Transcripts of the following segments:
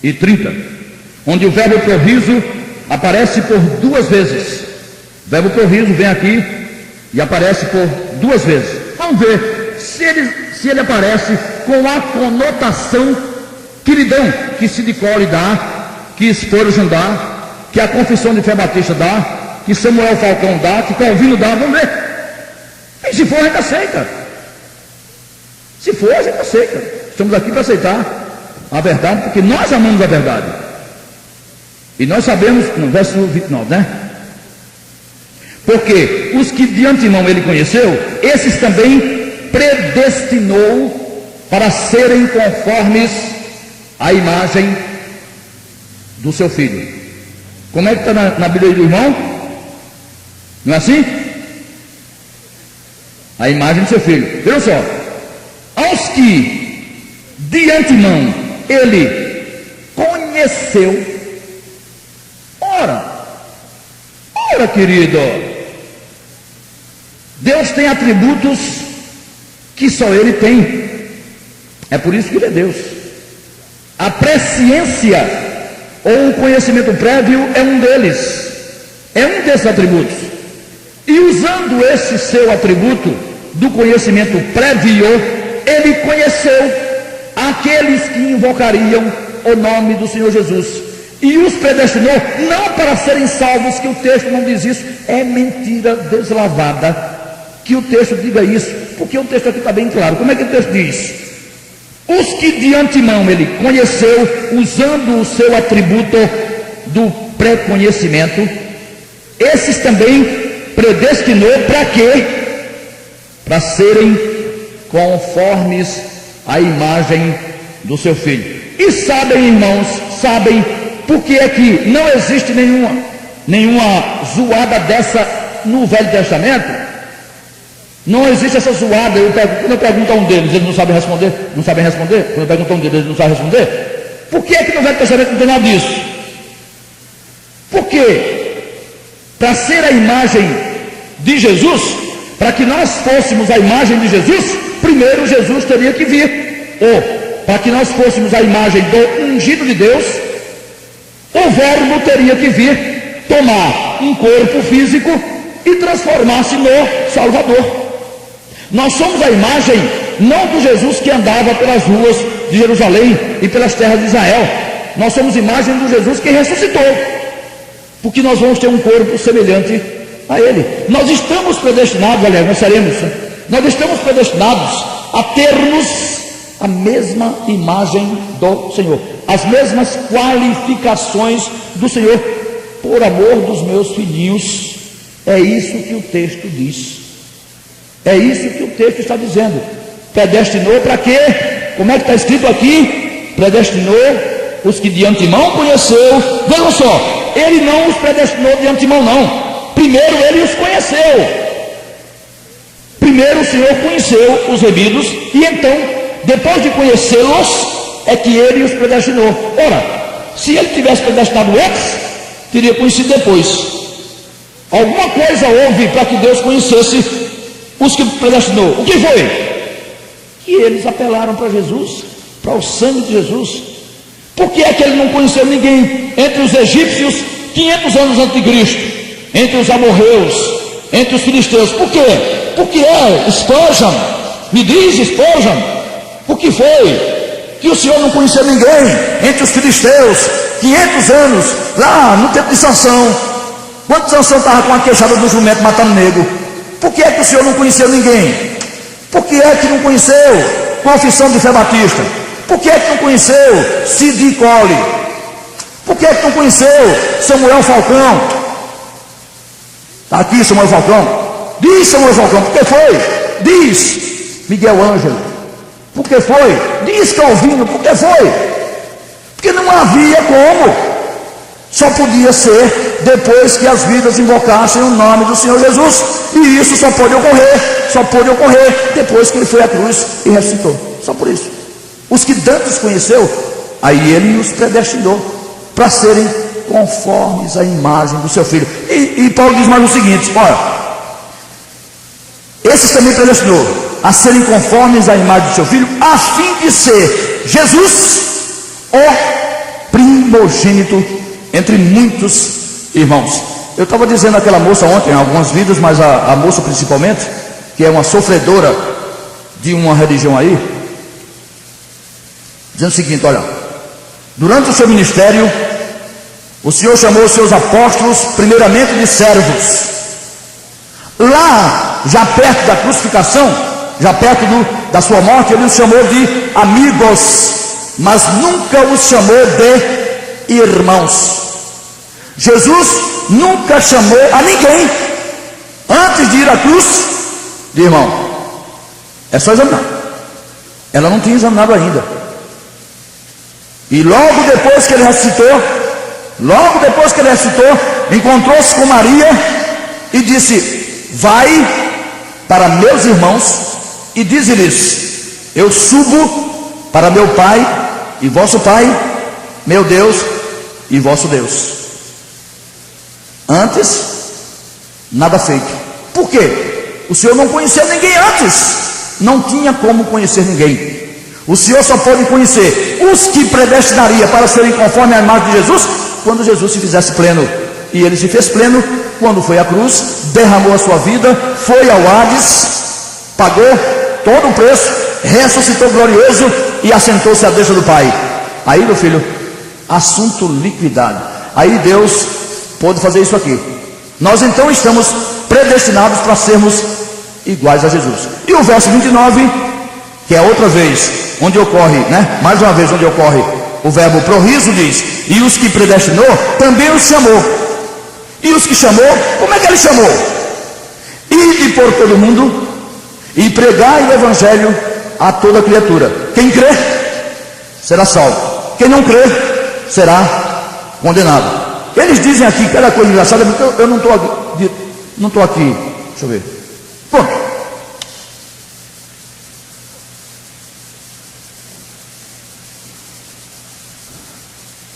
e 30, onde o verbo prorizo aparece por 2 vezes. O verbo prorizo vem aqui e aparece por 2 vezes. Vamos ver se ele aparece com a conotação que lhe dão, que Sidney Collie dá, que Spurgeon dá, que a Confissão de Fé Batista dá, que Samuel Falcão dá, que Calvino dá. Vamos ver. E se for, a gente aceita. Se for, a gente aceita. Estamos aqui para aceitar a verdade, porque nós amamos a verdade. E nós sabemos, no verso 29, né? Porque os que de antemão ele conheceu, esses também predestinou para serem conformes à imagem do seu filho. Como é que está na Bíblia do irmão? Não é assim? A imagem do seu filho. Vejam só. Aos que de antemão ele conheceu. Ora, querido, Deus tem atributos que só ele tem. É por isso que ele é Deus. A presciência ou o conhecimento prévio é um deles. É um desses atributos. E usando esse seu atributo do conhecimento prévio, ele conheceu aqueles que invocariam o nome do Senhor Jesus. E os predestinou não para serem salvos, que o texto não diz isso. É mentira deslavada que o texto diga isso, porque o texto aqui está bem claro. Como é que o texto diz? Os que de antemão ele conheceu, usando o seu atributo do pré-conhecimento, esses também predestinou para quê? Para serem conformes à imagem do seu filho. E sabem, irmãos, sabem por que é que não existe nenhuma zoada dessa no Velho Testamento? Não existe essa zoada. Quando eu pergunto a um deles, eles não sabem responder. Quando eu pergunto a um deles, eles não sabem responder. Por que é que no Velho Testamento não tem nada disso? Porque para ser a imagem de Jesus, para que nós fôssemos a imagem de Jesus, primeiro Jesus teria que vir. Ou para que nós fôssemos a imagem do ungido de Deus, o Verbo teria que vir tomar um corpo físico e transformar-se no Salvador. Nós somos a imagem não do Jesus que andava pelas ruas de Jerusalém e pelas terras de Israel. Nós somos imagem do Jesus que ressuscitou, porque nós vamos ter um corpo semelhante a ele. Nós estamos predestinados, aliás, nós estamos predestinados a termos a mesma imagem do Senhor, as mesmas qualificações do Senhor. Por amor dos meus filhinhos, é isso que o texto diz. É isso que o texto está dizendo. Predestinou para quê? Como é que está escrito aqui? Predestinou os que de antemão conheceu. Vejam só, ele não os predestinou de antemão, não. Primeiro ele os conheceu. Primeiro o Senhor conheceu os remidos, e então, depois de conhecê-los, é que ele os predestinou. Ora, se ele tivesse predestinado antes, teria conhecido depois. Alguma coisa houve para que Deus conhecesse os que predestinou. O que foi? Que eles apelaram para Jesus, para o sangue de Jesus. Por que é que ele não conheceu ninguém entre os egípcios 500 anos antes de Cristo, entre os amorreus, entre os filisteus? Por quê? Porque Spurgeon, me diz Spurgeon, por que foi que o Senhor não conheceu ninguém entre os filisteus 500 anos, lá no tempo de Sansão, quando Sansão estava com a queixada do jumento matando negro? Por que é que o Senhor não conheceu ninguém? Por que é que não conheceu Confissão de Fé Batista? Por que é que não conheceu Sidney Collie? Por que é que não conheceu Samuel Falcão? Está aqui Samuel Falcão. Diz Samuel Falcão, por que foi? Diz Miguel Ângelo, por que foi? Diz Calvino, por que foi? Porque não havia como. Só podia ser depois que as vidas invocassem o nome do Senhor Jesus. E isso só pode ocorrer depois que ele foi à cruz e ressuscitou. Só por isso. Os que dantes conheceu, aí ele os predestinou para serem conformes à imagem do seu filho. E Paulo diz mais o seguinte: olha, esses também predestinou a serem conformes à imagem do seu filho, a fim de ser Jesus o primogênito entre muitos irmãos. Eu estava dizendo àquela moça ontem, algumas vidas, mas a moça principalmente, que é uma sofredora de uma religião aí, dizendo o seguinte: olha, durante o seu ministério, o Senhor chamou os seus apóstolos primeiramente de servos. Lá, já perto da crucificação, já perto da sua morte, ele os chamou de amigos, mas nunca os chamou de irmãos. Jesus nunca chamou a ninguém, antes de ir à cruz, de irmão. É só examinar. Ela não tinha examinado ainda. E logo depois que ele ressuscitou, encontrou-se com Maria e disse: vai para meus irmãos e dize-lhes: eu subo para meu Pai e vosso Pai, meu Deus e vosso Deus. Antes, nada feito. Por quê? O Senhor não conhecia ninguém antes. Não tinha como conhecer ninguém. O Senhor só pode conhecer os que predestinaria para serem conforme a imagem de Jesus, quando Jesus se fizesse pleno. E ele se fez pleno quando foi à cruz, derramou a sua vida, foi ao Hades, pagou todo o preço, ressuscitou glorioso e assentou-se à destra do Pai. Aí, meu filho, assunto liquidado. Aí Deus pôde fazer isso aqui. Nós então estamos predestinados para sermos iguais a Jesus. E o verso 29, que é outra vez onde ocorre, mais uma vez onde ocorre o verbo prorizo, diz: e os que predestinou também os chamou. E os que chamou, como é que ele chamou? Ide por todo mundo e pregai o evangelho a toda criatura. Quem crê será salvo, quem não crê será condenado. Eles dizem aqui cada coisa engraçada, porque eu não estou aqui. Deixa eu ver. Pronto.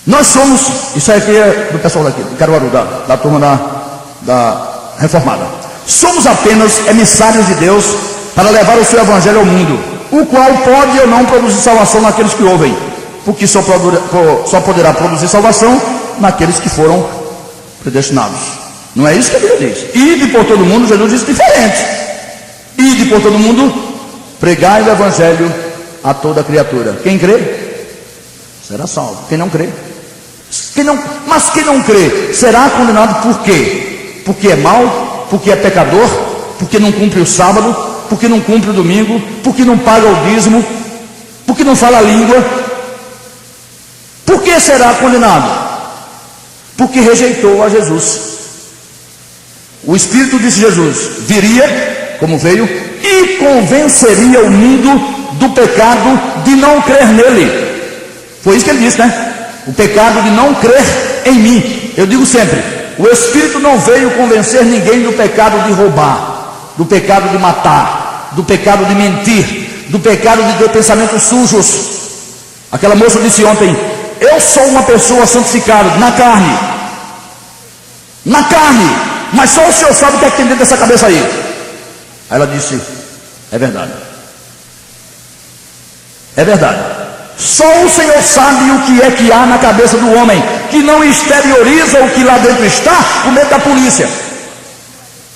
Nós somos, isso aqui é do pessoal daqui, de Caruaru, da turma da Reformada. Somos apenas emissários de Deus para levar o seu evangelho ao mundo, o qual pode ou não produzir salvação naqueles que ouvem, porque só poderá produzir salvação naqueles que foram predestinados. Não é isso que a Bíblia diz. Ide por todo mundo, Jesus disse diferente. Ide por todo mundo, pregai o evangelho a toda criatura. Quem crê será salvo, quem não crê. Mas quem não crê será condenado por quê? Porque é mau, porque é pecador, porque não cumpre o sábado, porque não cumpre o domingo, porque não paga o dízimo, porque não fala a língua. Por que será condenado? Porque rejeitou a Jesus. O Espírito disse: Jesus viria, como veio, e convenceria o mundo do pecado de não crer nele. Foi isso que ele disse, O pecado de não crer em mim. Eu digo sempre: o Espírito não veio convencer ninguém do pecado de roubar, do pecado de matar, do pecado de mentir, do pecado de ter pensamentos sujos. Aquela moça disse ontem: eu sou uma pessoa santificada na carne, mas só o Senhor sabe o que é que tem dentro dessa cabeça aí. Aí ela disse: é verdade, é verdade. Só o Senhor sabe o que é que há na cabeça do homem, que não exterioriza o que lá dentro está, com medo da polícia,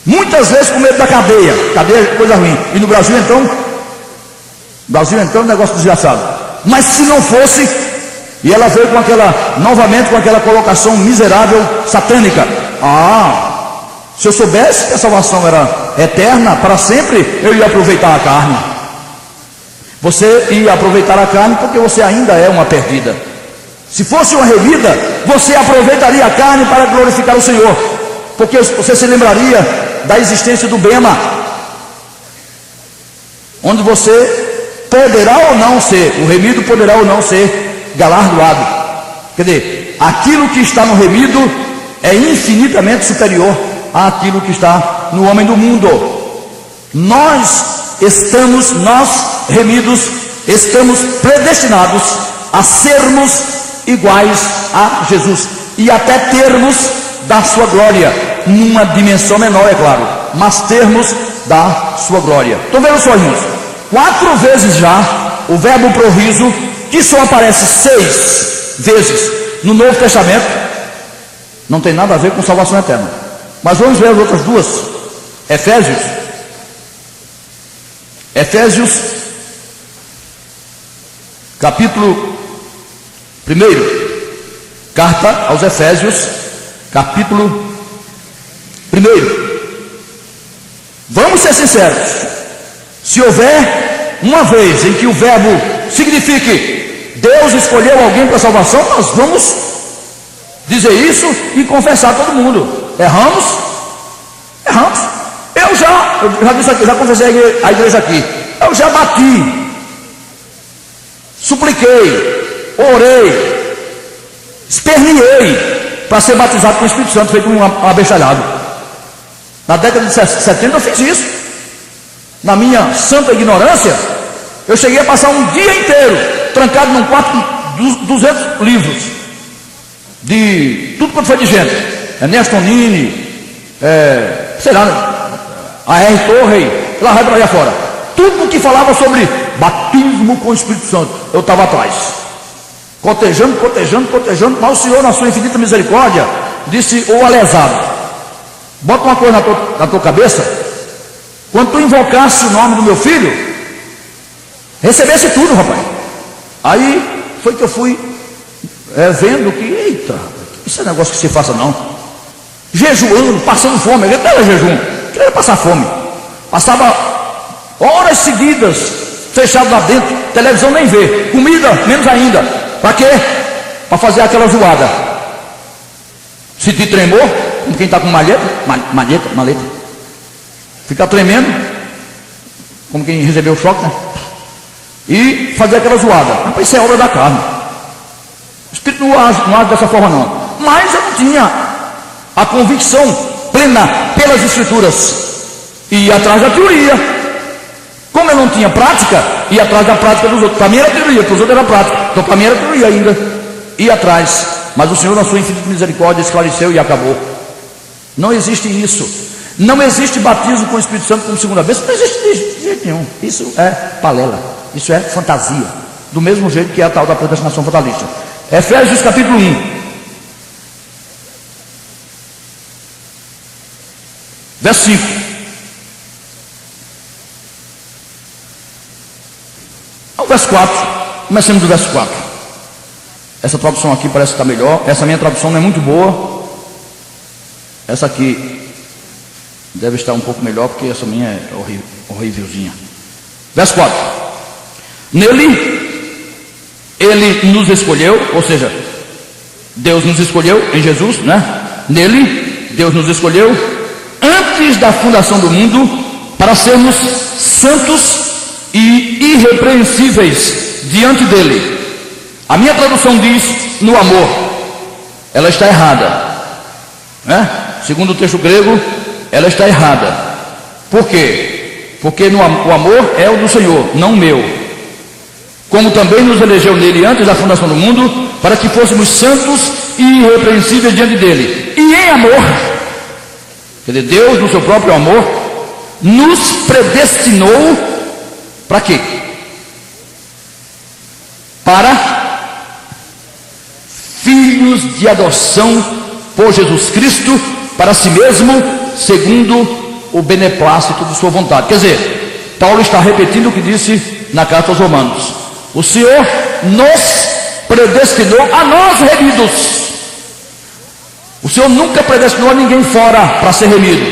muitas vezes com medo da cadeia. Cadeia é coisa ruim. E no Brasil então é um negócio desgraçado. Mas se não fosse, e ela veio novamente com aquela colocação miserável, satânica: se eu soubesse que a salvação era eterna, para sempre, eu ia aproveitar a carne. Você ia aproveitar a carne porque você ainda é uma perdida. Se fosse uma revida, você aproveitaria a carne para glorificar o Senhor, porque você se lembraria da existência do bema, onde você poderá ou não ser, o remido poderá ou não ser galardoado. Quer dizer, aquilo que está no remido é infinitamente superior àquilo que está no homem do mundo. Nós remidos, estamos predestinados a sermos iguais a Jesus e até termos da sua glória, numa dimensão menor, é claro, mas termos da sua glória. Estão vendo só, irmãos? 4 vezes já o verbo prorizo, que só aparece 6 vezes no Novo Testamento, não tem nada a ver com salvação eterna. Mas vamos ver as outras duas. Efésios, capítulo 1. Carta aos Efésios, capítulo 1. Vamos ser sinceros. Se houver uma vez em que o verbo signifique Deus escolheu alguém para salvação, nós vamos dizer isso e confessar a todo mundo. Erramos. Eu já disse aqui, já confessei a igreja aqui. Eu já bati, supliquei, orei, esperneei para ser batizado com o Espírito Santo, feito um abestalhado. Na década de 70 eu fiz isso. Na minha santa ignorância, eu cheguei a passar um dia inteiro trancado num quarto com 200 livros de tudo quanto foi de gente. Ernesto Nini, sei lá, a R. Torrey, lá vai para allá fora. Tudo que falava sobre batismo com o Espírito Santo, eu estava atrás, cotejando, mas o Senhor, na sua infinita misericórdia, disse: ô lesado, bota uma coisa na tua cabeça, quando tu invocasse o nome do meu filho, recebesse tudo, rapaz. Aí foi que eu fui vendo que, eita, isso é negócio que se faça não. Jejuando, passando fome, ele não era jejum, ele era passar fome. Passava horas seguidas, fechado lá dentro, televisão nem vê, comida menos ainda. Para quê? Para fazer aquela zoada. Sentir tremor, como quem está com maleta. Ficar tremendo, como quem recebeu o choque, né? E fazer aquela zoada. Rapaz, isso é obra da carne. O Espírito não age dessa forma não. Mas eu não tinha a convicção plena pelas Escrituras, e ia atrás da teoria. Como eu não tinha prática, ia atrás da prática dos outros. Para mim era teoria, para os outros era prática. Então para mim era teoria ainda. Ia atrás. Mas o Senhor, na sua infinita misericórdia, esclareceu e acabou. Não existe isso. Não existe batismo com o Espírito Santo como segunda vez. Não existe de jeito nenhum. Isso é balela. Isso é fantasia. Do mesmo jeito que é a tal da predestinação fatalista. Efésios capítulo 1. Verso 5. O verso 4. Começamos do verso 4. Essa tradução aqui parece que está melhor. Essa minha tradução não é muito boa. Essa aqui deve estar um pouco melhor, porque essa minha é horrívelzinha. Verso 4. Nele, Ele nos escolheu, ou seja, Deus nos escolheu em Jesus, né? Nele, Deus nos escolheu antes da fundação do mundo para sermos santos e irrepreensíveis diante dele. A minha tradução diz no amor. Ela está errada, né? Segundo o texto grego, ela está errada. Por quê? Porque o amor é o do Senhor, não o meu. Como também nos elegeu nele antes da fundação do mundo, para que fôssemos santos e irrepreensíveis diante dele. E em amor, quer dizer, Deus, no seu próprio amor, nos predestinou para quê? Para filhos de adoção por Jesus Cristo, para si mesmo, segundo o beneplácito de sua vontade. Quer dizer, Paulo está repetindo o que disse na carta aos Romanos. O Senhor nos predestinou a nós remidos. O Senhor nunca predestinou a ninguém fora para ser remido.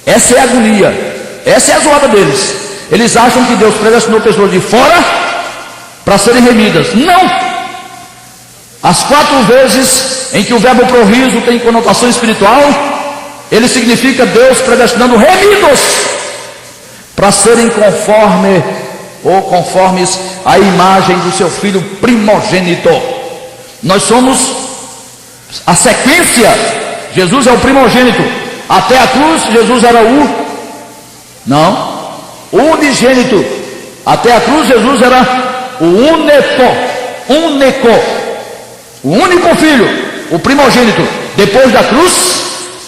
Essa é a agonia, essa é a zoada deles. Eles acham que Deus predestinou pessoas de fora para serem remidas. Não! As 4 vezes em que o verbo prorizo tem conotação espiritual, ele significa Deus predestinando remidos para serem conformes à imagem do seu filho primogênito. Nós somos a sequência. Jesus é o primogênito. Até a cruz Jesus era o unigênito. Até a cruz Jesus era o único, o único filho, o primogênito. Depois da cruz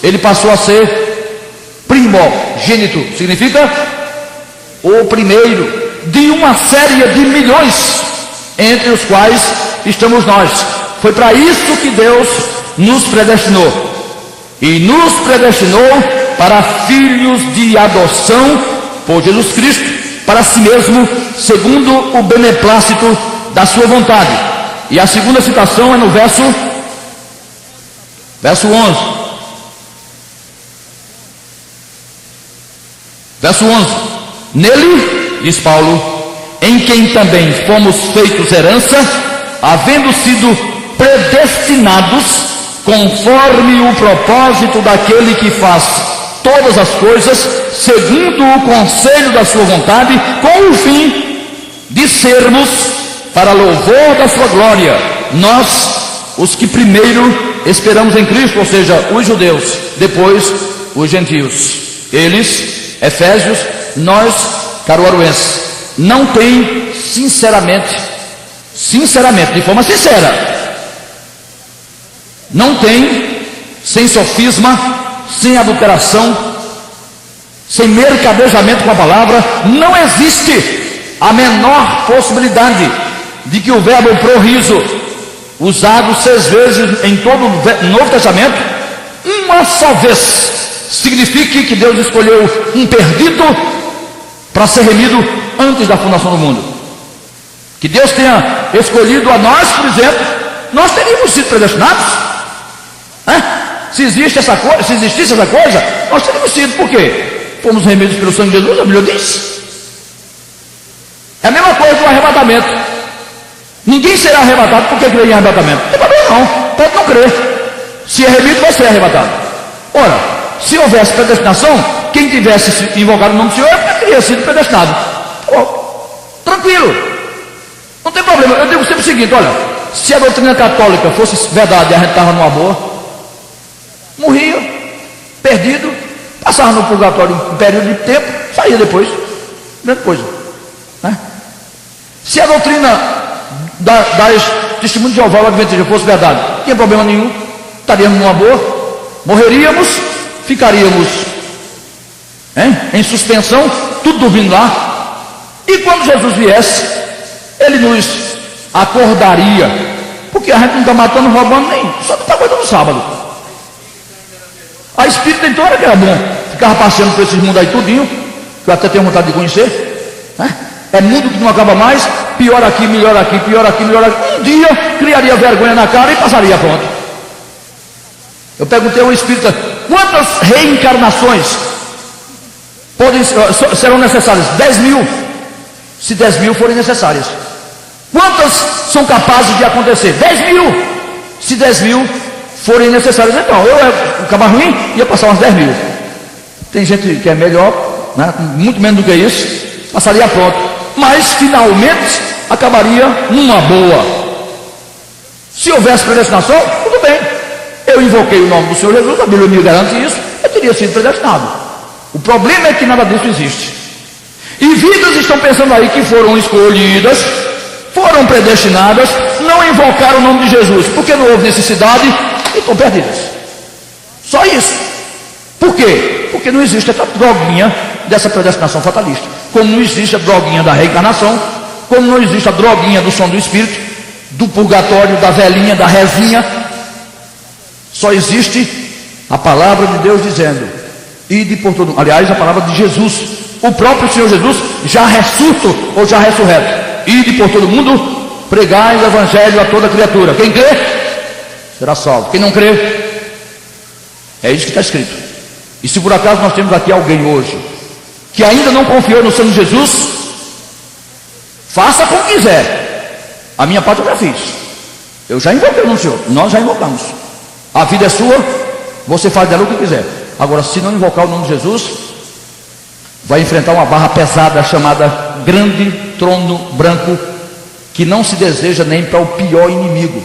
ele passou a ser primogênito. Significa o primeiro de uma série de milhões, entre os quais estamos nós. Foi para isso que Deus nos predestinou. E nos predestinou para filhos de adoção por Jesus Cristo, para si mesmo, segundo o beneplácito da sua vontade. E a segunda citação é no verso 11. Verso 11. Nele, diz Paulo, em quem também fomos feitos herança, havendo sido predestinados conforme o propósito daquele que faz todas as coisas segundo o conselho da sua vontade, com o fim de sermos para louvor da sua glória, nós, os que primeiro esperamos em Cristo, ou seja, os judeus, depois os gentios. Eles, Efésios, nós, caruaruenses, não tem sinceramente, de forma sincera, não tem, sem sofisma, sem adulteração, sem mercadejamento com a palavra, não existe a menor possibilidade de que o verbo prorizo, usado 6 vezes em todo o Novo Testamento, uma só vez, signifique que Deus escolheu um perdido para ser remido antes da fundação do mundo. Que Deus tenha escolhido a nós, por exemplo, nós teríamos sido predestinados. Se existisse essa coisa, nós teríamos sido. Por quê? Fomos remidos pelo sangue de Jesus, a Bíblia diz. É a mesma coisa do arrebatamento. Ninguém será arrebatado porque crê em arrebatamento. Não tem problema não, pode não crer. Se é remido, vai ser arrebatado. Ora, se houvesse predestinação, quem tivesse invocado o nome do Senhor teria sido predestinado. Tranquilo, não tem problema. Eu digo sempre o seguinte: olha, se a doutrina católica fosse verdade e a gente estava numa boa, morria, perdido, passava no purgatório um período de tempo, saía depois, grande coisa, né? Se a doutrina das testemunhas de Jeová, o Adventismo, fosse verdade, não tinha problema nenhum, estaríamos numa boa, morreríamos, ficaríamos em suspensão, tudo dormindo lá, e quando Jesus viesse, ele nos acordaria, porque a gente não está matando, roubando, nem só não está cuidando no sábado. A espírita tem toda que era bom, ficava passeando por esses mundos aí tudinho, que eu até tenho vontade de conhecer, né? É mundo que não acaba mais, pior aqui, melhor aqui, pior aqui, melhor aqui. Um dia criaria vergonha na cara e passaria pronto. Eu perguntei ao espírita: quantas reencarnações serão necessárias? 10.000. Se 10.000 forem necessárias, quantas são capazes de acontecer? 10.000. Se 10.000 forem necessárias, então eu acabar ruim, ia passar umas 10.000. Tem gente que é melhor, né? Muito menos do que isso, passaria pronto, mas finalmente acabaria numa boa. Se houvesse predestinação, tudo bem, eu invoquei o nome do Senhor Jesus, a Bíblia me garante isso, eu teria sido predestinado. O problema é que nada disso existe, e vidas estão pensando aí que foram escolhidas, foram predestinadas, não invocaram o nome de Jesus, porque não houve necessidade e estão perdidas. Só isso. Por quê? Porque não existe essa droguinha dessa predestinação fatalista, como não existe a droguinha da reencarnação, como não existe a droguinha do som do Espírito, do purgatório, da velhinha, da rezinha. Só existe a palavra de Deus dizendo: ide por todo mundo. Aliás, a palavra de Jesus, o próprio Senhor Jesus, já ressurto ou já ressurreto: ide por todo mundo, pregai o evangelho a toda criatura. Quem crê será salvo, quem não crê, é isso que está escrito. E se por acaso nós temos aqui alguém hoje que ainda não confiou no Senhor Jesus, faça como quiser. A minha parte eu já fiz. Eu já invoquei no Senhor, nós já invocamos. A vida é sua, você faz dela o que quiser. Agora, se não invocar o nome de Jesus, vai enfrentar uma barra pesada chamada grande trono branco, que não se deseja nem para o pior inimigo.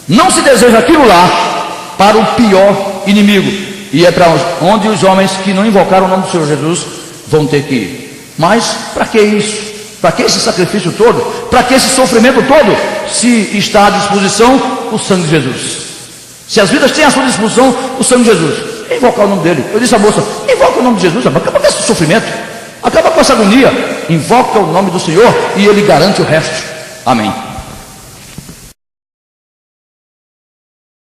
Não se deseja aquilo lá para o pior inimigo. E é para onde os homens que não invocaram o nome do Senhor Jesus vão ter que ir. Mas para que isso? Para que esse sacrifício todo? Para que esse sofrimento todo? Se está à disposição o sangue de Jesus. Se as vidas têm à sua disposição o sangue de Jesus, invocar o nome dele. Eu disse à moça: invoca o nome de Jesus, acaba com esse sofrimento, acaba com essa agonia. Invoca o nome do Senhor e ele garante o resto. Amém.